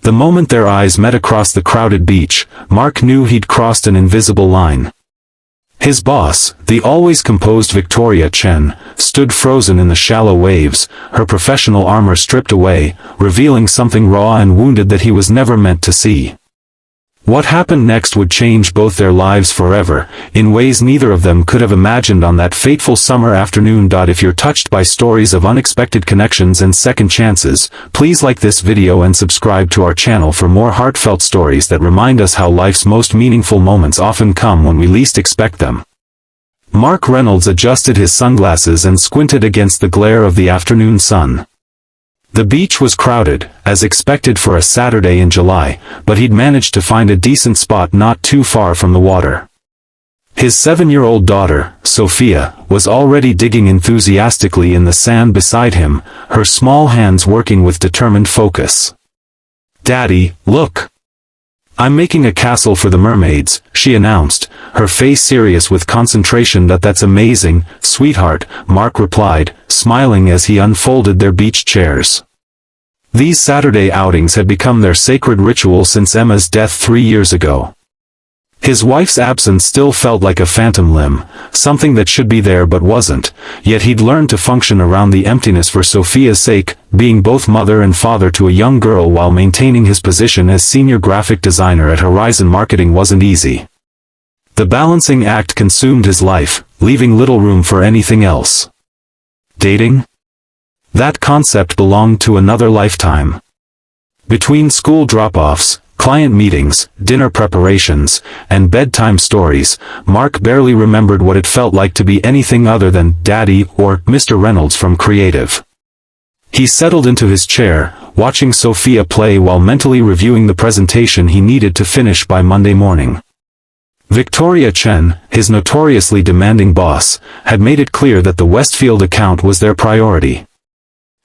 The moment their eyes met across the crowded beach, Mark knew he'd crossed an invisible line. His boss, the always composed Victoria Chen, stood frozen in the shallow waves, her professional armor stripped away, revealing something raw and wounded that he was never meant to see. What happened next would change both their lives forever, in ways neither of them could have imagined on that fateful summer afternoon. If you're touched by stories of unexpected connections and second chances, please like this video and subscribe to our channel for more heartfelt stories that remind us how life's most meaningful moments often come when we least expect them. Mark Reynolds adjusted his sunglasses and squinted against the glare of the afternoon sun. The beach was crowded, as expected for a Saturday in July, but he'd managed to find a decent spot not too far from the water. His 7-year-old daughter, Sophia, was already digging enthusiastically in the sand beside him, her small hands working with determined focus. "Daddy, look! I'm making a castle for the mermaids," she announced, her face serious with concentration. "That's amazing, sweetheart," Mark replied, smiling as he unfolded their beach chairs. These Saturday outings had become their sacred ritual since Emma's death 3 years ago. His wife's absence still felt like a phantom limb, something that should be there but wasn't, yet he'd learned to function around the emptiness for Sophia's sake, being both mother and father to a young girl while maintaining his position as senior graphic designer at Horizon Marketing wasn't easy. The balancing act consumed his life, leaving little room for anything else. Dating? That concept belonged to another lifetime. Between school drop-offs, client meetings, dinner preparations, and bedtime stories, Mark barely remembered what it felt like to be anything other than Daddy or Mr. Reynolds from Creative. He settled into his chair, watching Sophia play while mentally reviewing the presentation he needed to finish by Monday morning. Victoria Chen, his notoriously demanding boss, had made it clear that the Westfield account was their priority.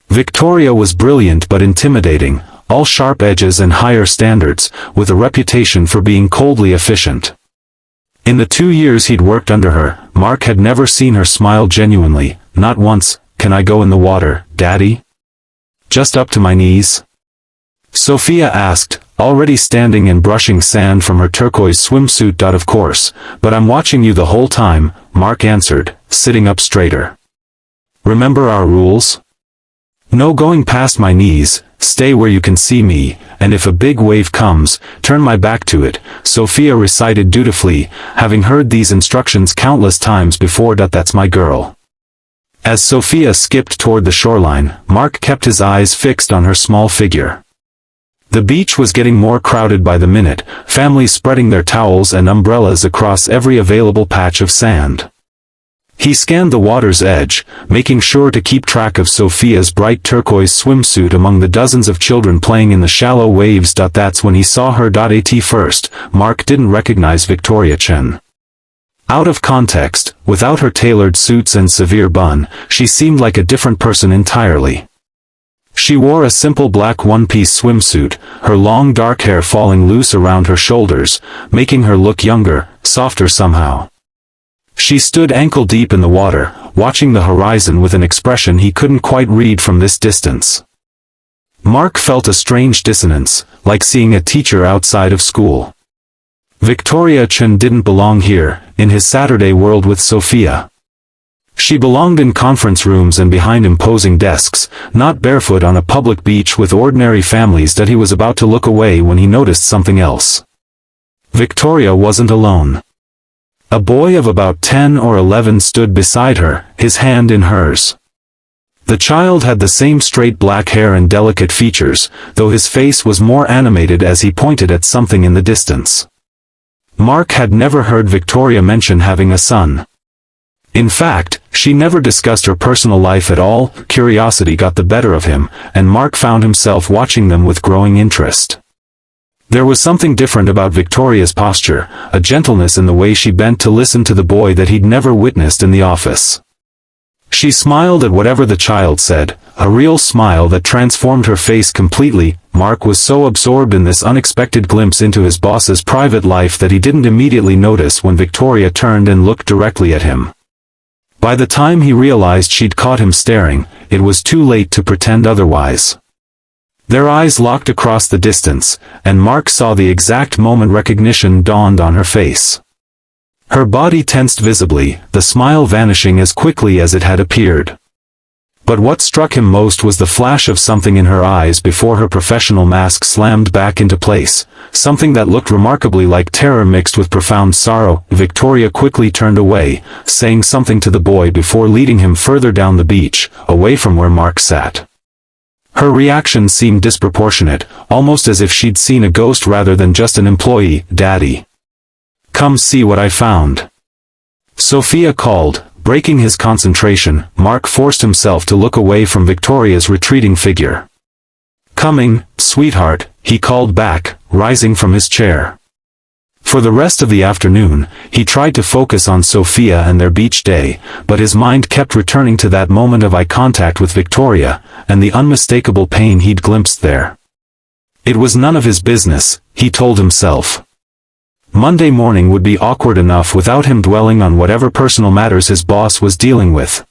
Victoria was brilliant but intimidating, all sharp edges and higher standards, with a reputation for being coldly efficient. In the 2 years he'd worked under her, Mark had never seen her smile genuinely, not once. "Can I go in the water, Daddy? Just up to my knees?" Sophia asked, already standing and brushing sand from her turquoise swimsuit. "Of course, but I'm watching you the whole time," Mark answered, sitting up straighter. "Remember our rules? No going past my knees, stay where you can see me, and if a big wave comes, turn my back to it," Sophia recited dutifully, having heard these instructions countless times before. "That's my girl." As Sophia skipped toward the shoreline, Mark kept his eyes fixed on her small figure. The beach was getting more crowded by the minute, families spreading their towels and umbrellas across every available patch of sand. He scanned the water's edge, making sure to keep track of Sophia's bright turquoise swimsuit among the dozens of children playing in the shallow waves. That's when he saw her. At first, Mark didn't recognize Victoria Chen. Out of context, without her tailored suits and severe bun, she seemed like a different person entirely. She wore a simple black one-piece swimsuit, her long dark hair falling loose around her shoulders, making her look younger, softer somehow. She stood ankle-deep in the water, watching the horizon with an expression he couldn't quite read from this distance. Mark felt a strange dissonance, like seeing a teacher outside of school. Victoria Chen didn't belong here, in his Saturday world with Sophia. She belonged in conference rooms and behind imposing desks, not barefoot on a public beach with ordinary families. He was about to look away when he noticed something else. Victoria wasn't alone. A boy of about 10 or 11 stood beside her, his hand in hers. The child had the same straight black hair and delicate features, though his face was more animated as he pointed at something in the distance. Mark had never heard Victoria mention having a son. In fact, she never discussed her personal life at all. Curiosity got the better of him, and Mark found himself watching them with growing interest. There was something different about Victoria's posture, a gentleness in the way she bent to listen to the boy that he'd never witnessed in the office. She smiled at whatever the child said, a real smile that transformed her face completely. Mark was so absorbed in this unexpected glimpse into his boss's private life that he didn't immediately notice when Victoria turned and looked directly at him. By the time he realized she'd caught him staring, it was too late to pretend otherwise. Their eyes locked across the distance, and Mark saw the exact moment recognition dawned on her face. Her body tensed visibly, the smile vanishing as quickly as it had appeared. But what struck him most was the flash of something in her eyes before her professional mask slammed back into place, something that looked remarkably like terror mixed with profound sorrow. Victoria quickly turned away, saying something to the boy before leading him further down the beach, away from where Mark sat. Her reaction seemed disproportionate, almost as if she'd seen a ghost rather than just an employee. "Daddy. Come see what I found," Sophia called. Breaking his concentration, Mark forced himself to look away from Victoria's retreating figure. "Coming, sweetheart," he called back, rising from his chair. For the rest of the afternoon, he tried to focus on Sophia and their beach day, but his mind kept returning to that moment of eye contact with Victoria, and the unmistakable pain he'd glimpsed there. It was none of his business, he told himself. Monday morning would be awkward enough without him dwelling on whatever personal matters his boss was dealing with.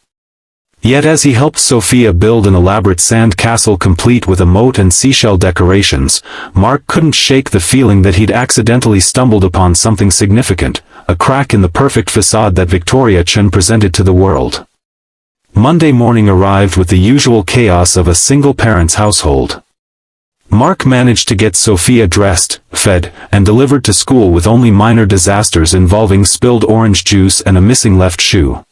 Yet as he helped Sophia build an elaborate sand castle complete with a moat and seashell decorations, Mark couldn't shake the feeling that he'd accidentally stumbled upon something significant, a crack in the perfect facade that Victoria Chen presented to the world. Monday morning arrived with the usual chaos of a single-parent's household. Mark managed to get Sophia dressed, fed, and delivered to school with only minor disasters involving spilled orange juice and a missing left shoe.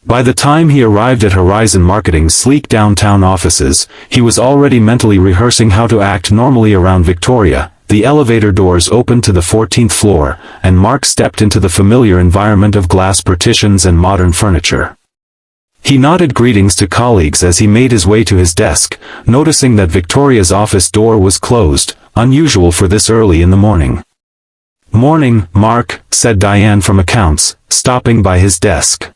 By the time he arrived at Horizon Marketing's sleek downtown offices, he was already mentally rehearsing how to act normally around Victoria. The elevator doors opened to the 14th floor, and Mark stepped into the familiar environment of glass partitions and modern furniture. He nodded greetings to colleagues as he made his way to his desk, noticing that Victoria's office door was closed, unusual for this early in the morning. "Morning, Mark," said Diane from accounts, stopping by his desk.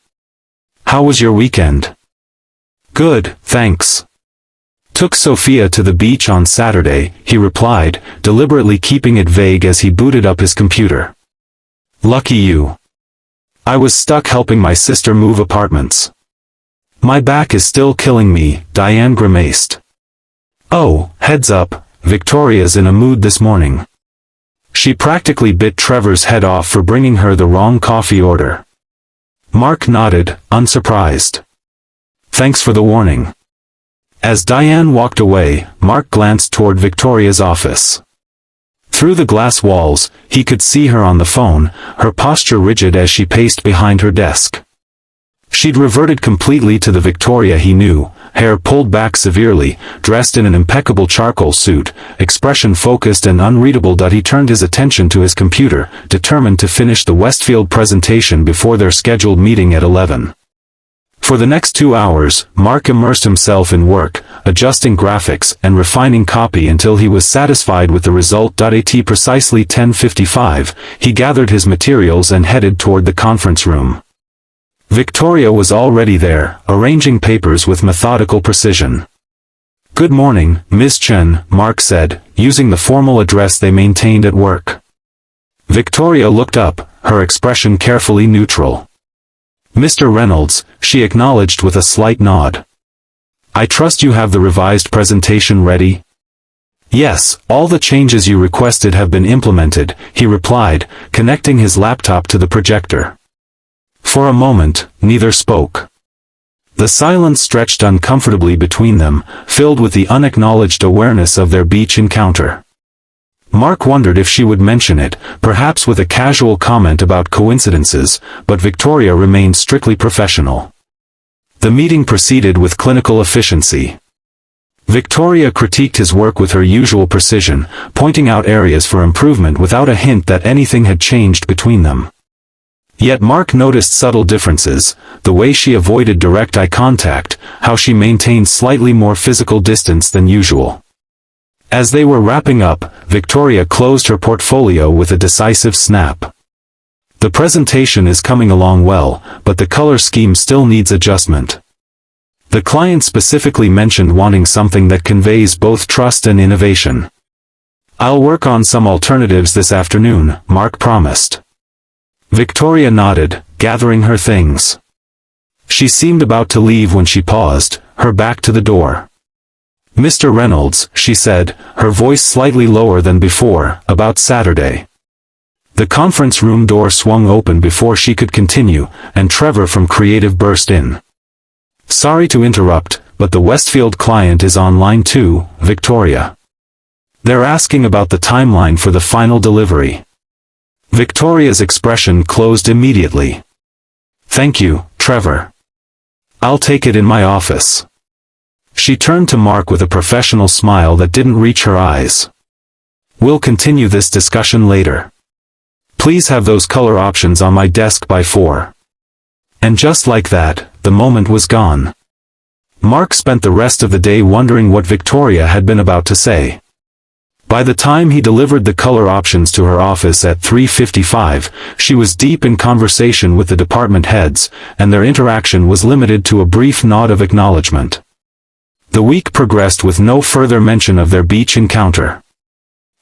"How was your weekend?" "Good, thanks. Took Sophia to the beach on Saturday," he replied, deliberately keeping it vague as he booted up his computer. "Lucky you. I was stuck helping my sister move apartments. My back is still killing me," Diane grimaced. "Oh, heads up, Victoria's in a mood this morning. She practically bit Trevor's head off for bringing her the wrong coffee order." Mark nodded, unsurprised. "Thanks for the warning." As Diane walked away, Mark glanced toward Victoria's office. Through the glass walls, he could see her on the phone, her posture rigid as she paced behind her desk. She'd reverted completely to the Victoria he knew, hair pulled back severely, dressed in an impeccable charcoal suit, expression focused and unreadable. He turned his attention to his computer, determined to finish the Westfield presentation before their scheduled meeting at 11. For the next 2 hours, Mark immersed himself in work, adjusting graphics and refining copy until he was satisfied with the result. At precisely 10:55, he gathered his materials and headed toward the conference room. Victoria was already there, arranging papers with methodical precision. "Good morning, Miss Chen," Mark said, using the formal address they maintained at work. Victoria looked up, her expression carefully neutral. "Mr. Reynolds," she acknowledged with a slight nod. "I trust you have the revised presentation ready?" "Yes, all the changes you requested have been implemented," he replied, connecting his laptop to the projector. For a moment, neither spoke. The silence stretched uncomfortably between them, filled with the unacknowledged awareness of their beach encounter. Mark wondered if she would mention it, perhaps with a casual comment about coincidences, but Victoria remained strictly professional. The meeting proceeded with clinical efficiency. Victoria critiqued his work with her usual precision, pointing out areas for improvement without a hint that anything had changed between them. Yet Mark noticed subtle differences, the way she avoided direct eye contact, how she maintained slightly more physical distance than usual. As they were wrapping up, Victoria closed her portfolio with a decisive snap. "The presentation is coming along well, but the color scheme still needs adjustment. The client specifically mentioned wanting something that conveys both trust and innovation. I'll work on some alternatives this afternoon," Mark promised. Victoria nodded, gathering her things. She seemed about to leave when she paused, her back to the door. Mr. Reynolds, she said, her voice slightly lower than before, about Saturday. The conference room door swung open before she could continue, and Trevor from Creative burst in. Sorry to interrupt, but the Westfield client is on line 2, Victoria. They're asking about the timeline for the final delivery. Victoria's expression closed immediately. Thank you, Trevor. I'll take it in my office. She turned to Mark with a professional smile that didn't reach her eyes. We'll continue this discussion later. Please have those color options on my desk by 4. And just like that, the moment was gone. Mark spent the rest of the day wondering what Victoria had been about to say. By the time he delivered the color options to her office at 3:55, she was deep in conversation with the department heads, and their interaction was limited to a brief nod of acknowledgement. The week progressed with no further mention of their beach encounter.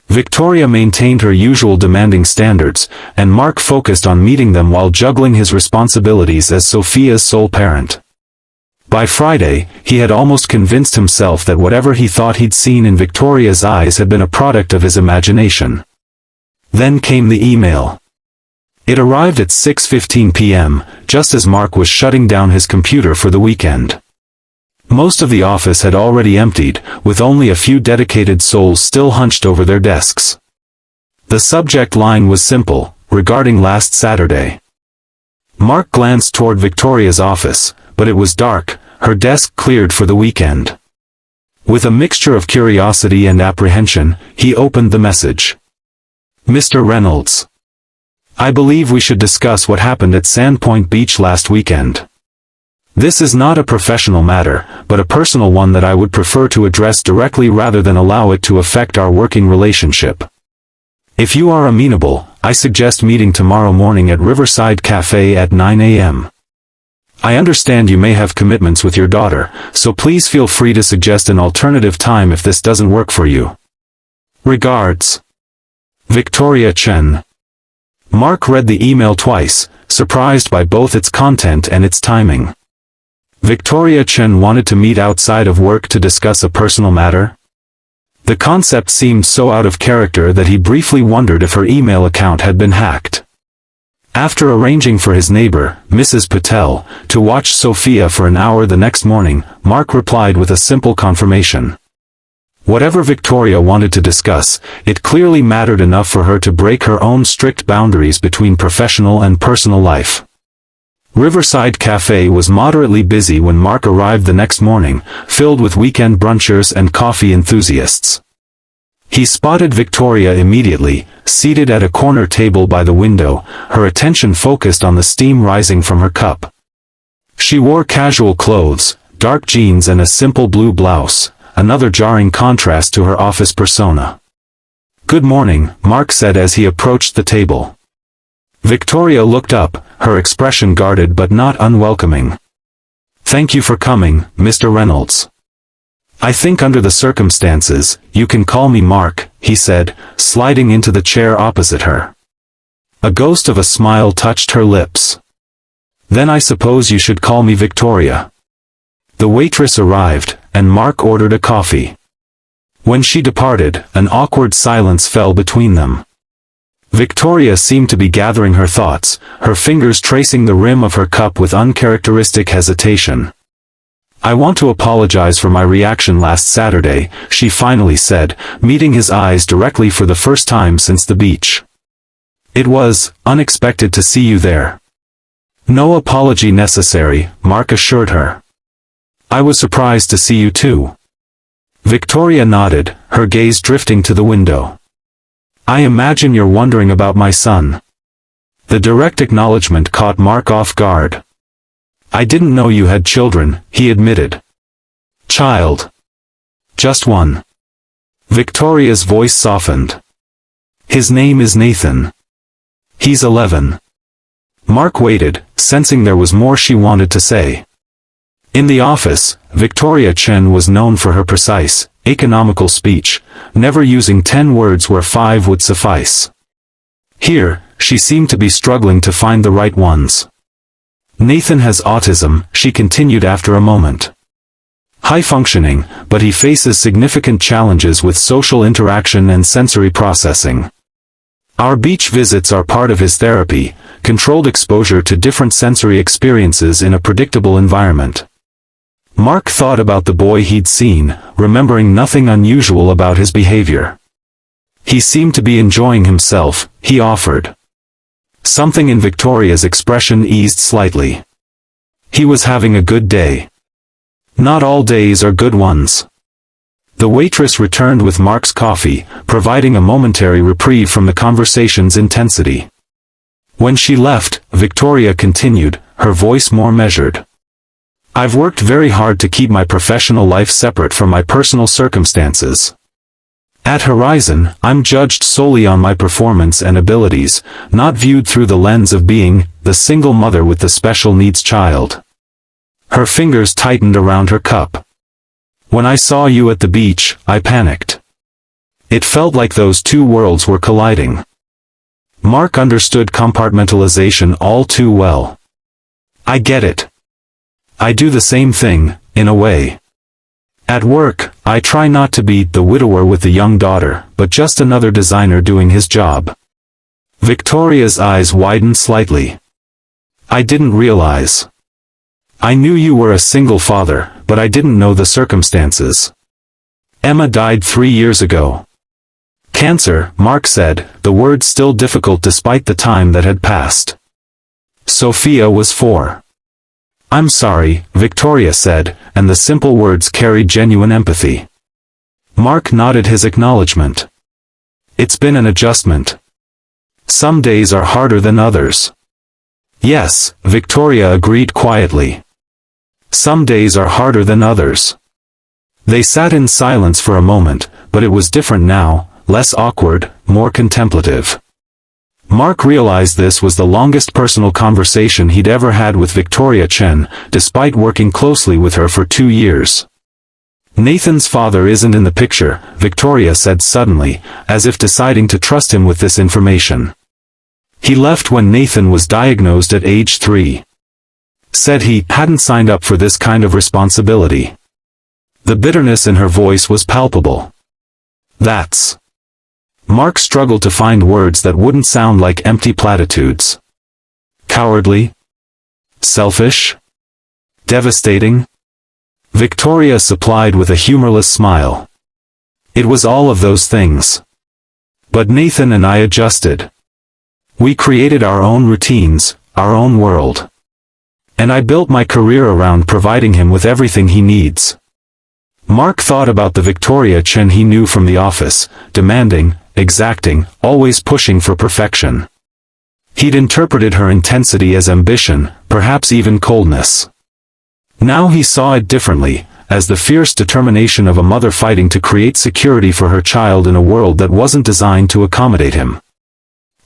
Victoria maintained her usual demanding standards, and Mark focused on meeting them while juggling his responsibilities as Sophia's sole parent. By Friday, he had almost convinced himself that whatever he thought he'd seen in Victoria's eyes had been a product of his imagination. Then came the email. It arrived at 6:15 p.m., just as Mark was shutting down his computer for the weekend. Most of the office had already emptied, with only a few dedicated souls still hunched over their desks. The subject line was simple, regarding last Saturday. Mark glanced toward Victoria's office, but it was dark, her desk cleared for the weekend. With a mixture of curiosity and apprehension, he opened the message. Mr. Reynolds. I believe we should discuss what happened at Sandpoint Beach last weekend. This is not a professional matter, but a personal one that I would prefer to address directly rather than allow it to affect our working relationship. If you are amenable, I suggest meeting tomorrow morning at Riverside Cafe at 9 a.m. I understand you may have commitments with your daughter, so please feel free to suggest an alternative time if this doesn't work for you. Regards. Victoria Chen. Mark read the email twice, surprised by both its content and its timing. Victoria Chen wanted to meet outside of work to discuss a personal matter? The concept seemed so out of character that he briefly wondered if her email account had been hacked. After arranging for his neighbor, Mrs. Patel, to watch Sophia for an hour the next morning, Mark replied with a simple confirmation. Whatever Victoria wanted to discuss, it clearly mattered enough for her to break her own strict boundaries between professional and personal life. Riverside Cafe was moderately busy when Mark arrived the next morning, filled with weekend brunchers and coffee enthusiasts. He spotted Victoria immediately, seated at a corner table by the window, her attention focused on the steam rising from her cup. She wore casual clothes, dark jeans and a simple blue blouse, another jarring contrast to her office persona. "Good morning," Mark said as he approached the table. Victoria looked up, her expression guarded but not unwelcoming. "Thank you for coming, Mr. Reynolds. I think under the circumstances, you can call me Mark," he said, sliding into the chair opposite her. A ghost of a smile touched her lips. "Then I suppose you should call me Victoria." The waitress arrived, and Mark ordered a coffee. When she departed, an awkward silence fell between them. Victoria seemed to be gathering her thoughts, her fingers tracing the rim of her cup with uncharacteristic hesitation. "I want to apologize for my reaction last Saturday," she finally said, meeting his eyes directly for the first time since the beach. "It was unexpected to see you there." "No apology necessary," Mark assured her. "I was surprised to see you too." Victoria nodded, her gaze drifting to the window. "I imagine you're wondering about my son." The direct acknowledgement caught Mark off guard. "I didn't know you had children," he admitted. "Child? Just one." Victoria's voice softened. "His name is Nathan. He's 11. Mark waited, sensing there was more she wanted to say. In the office, Victoria Chen was known for her precise, economical speech, never using 10 words where 5 would suffice. Here, she seemed to be struggling to find the right ones. "Nathan has autism," she continued after a moment. high-functioning, but he faces significant challenges with social interaction and sensory processing. Our beach visits are part of his therapy, controlled exposure to different sensory experiences in a predictable environment. Mark thought about the boy he'd seen, remembering nothing unusual about his behavior. He seemed to be enjoying himself, he offered. Something in Victoria's expression eased slightly. He was having a good day. Not all days are good ones. The waitress returned with Mark's coffee, providing a momentary reprieve from the conversation's intensity. When she left, Victoria continued, her voice more measured. I've worked very hard to keep my professional life separate from my personal circumstances. At Horizon, I'm judged solely on my performance and abilities, not viewed through the lens of being the single mother with the special needs child. Her fingers tightened around her cup. When I saw you at the beach, I panicked. It felt like those two worlds were colliding. Mark understood compartmentalization all too well. I get it. I do the same thing, in a way. At work, I try not to be the widower with the young daughter, but just another designer doing his job. Victoria's eyes widened slightly. I didn't realize. I knew you were a single father, but I didn't know the circumstances. Emma died 3 years ago. Cancer, Mark said, the word still difficult despite the time that had passed. Sophia was 4. I'm sorry, Victoria said, and the simple words carried genuine empathy. Mark nodded his acknowledgement. It's been an adjustment. Some days are harder than others. Yes, Victoria agreed quietly. Some days are harder than others. They sat in silence for a moment, but it was different now, less awkward, more contemplative. Mark realized this was the longest personal conversation he'd ever had with Victoria Chen, despite working closely with her for 2 years. Nathan's father isn't in the picture, Victoria said suddenly, as if deciding to trust him with this information. He left when Nathan was diagnosed at age 3. Said he hadn't signed up for this kind of responsibility. The bitterness in her voice was palpable. That's... Mark struggled to find words that wouldn't sound like empty platitudes. Cowardly? Selfish? Devastating? Victoria supplied with a humorless smile. It was all of those things. But Nathan and I adjusted. We created our own routines, our own world. And I built my career around providing him with everything he needs. Mark thought about the Victoria Chen he knew from the office, demanding, exacting, always pushing for perfection. He'd interpreted her intensity as ambition, perhaps even coldness. Now he saw it differently, as the fierce determination of a mother fighting to create security for her child in a world that wasn't designed to accommodate him.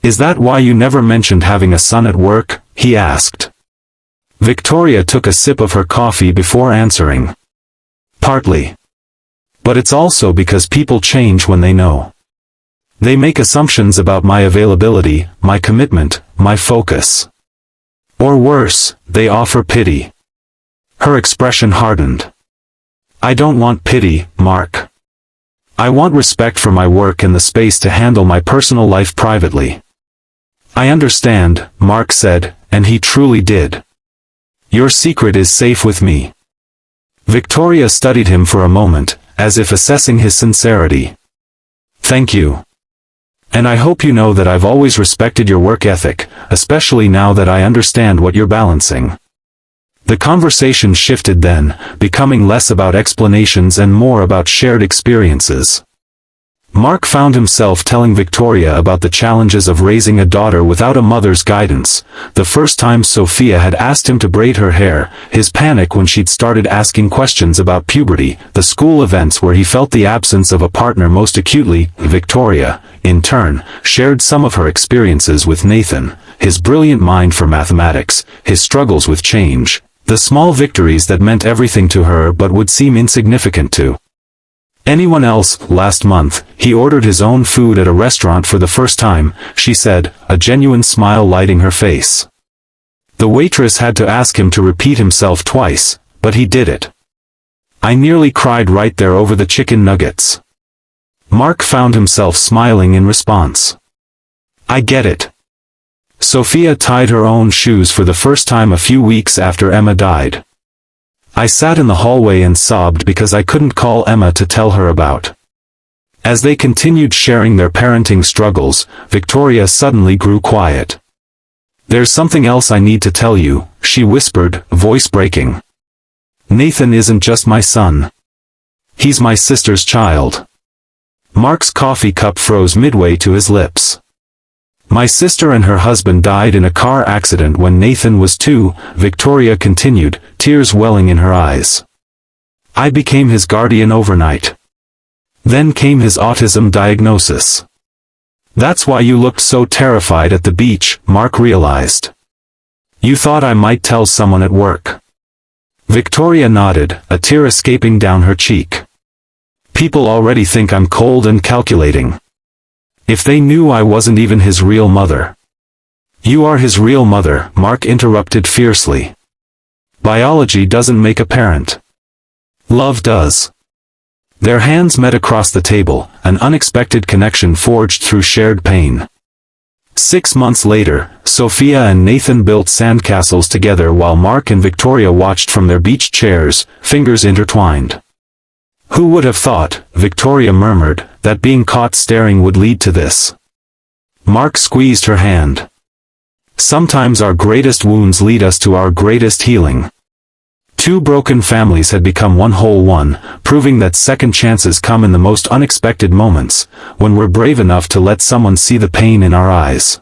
Is that why you never mentioned having a son at work? He asked. Victoria took a sip of her coffee before answering. Partly. But it's also because people change when they know. They make assumptions about my availability, my commitment, my focus. Or worse, they offer pity. Her expression hardened. I don't want pity, Mark. I want respect for my work and the space to handle my personal life privately. I understand, Mark said, and he truly did. Your secret is safe with me. Victoria studied him for a moment, as if assessing his sincerity. Thank you. And I hope you know that I've always respected your work ethic, especially now that I understand what you're balancing. The conversation shifted then, becoming less about explanations and more about shared experiences. Mark found himself telling Victoria about the challenges of raising a daughter without a mother's guidance, the first time Sophia had asked him to braid her hair, his panic when she'd started asking questions about puberty, the school events where he felt the absence of a partner most acutely. Victoria, in turn, shared some of her experiences with Nathan, his brilliant mind for mathematics, his struggles with change, the small victories that meant everything to her but would seem insignificant to anyone else. Last month, he ordered his own food at a restaurant for the first time, she said, a genuine smile lighting her face. The waitress had to ask him to repeat himself twice, but he did it. I nearly cried right there over the chicken nuggets. Mark found himself smiling in response. I get it. Sophia tied her own shoes for the first time a few weeks after Emma died. I sat in the hallway and sobbed because I couldn't call Emma to tell her about. As they continued sharing their parenting struggles, Victoria suddenly grew quiet. There's something else I need to tell you, she whispered, voice breaking. Nathan isn't just my son. He's my sister's child. Mark's coffee cup froze midway to his lips. My sister and her husband died in a car accident when Nathan was 2, Victoria continued, tears welling in her eyes. I became his guardian overnight. Then came his autism diagnosis. That's why you looked so terrified at the beach, Mark realized. You thought I might tell someone at work. Victoria nodded, a tear escaping down her cheek. People already think I'm cold and calculating. If they knew I wasn't even his real mother. You are his real mother, Mark interrupted fiercely. Biology doesn't make a parent. Love does. Their hands met across the table, an unexpected connection forged through shared pain. 6 months later, Sophia and Nathan built sandcastles together while Mark and Victoria watched from their beach chairs, fingers intertwined. Who would have thought, Victoria murmured, that being caught staring would lead to this? Mark squeezed her hand. Sometimes our greatest wounds lead us to our greatest healing. 2 broken families had become one whole one, proving that second chances come in the most unexpected moments, when we're brave enough to let someone see the pain in our eyes.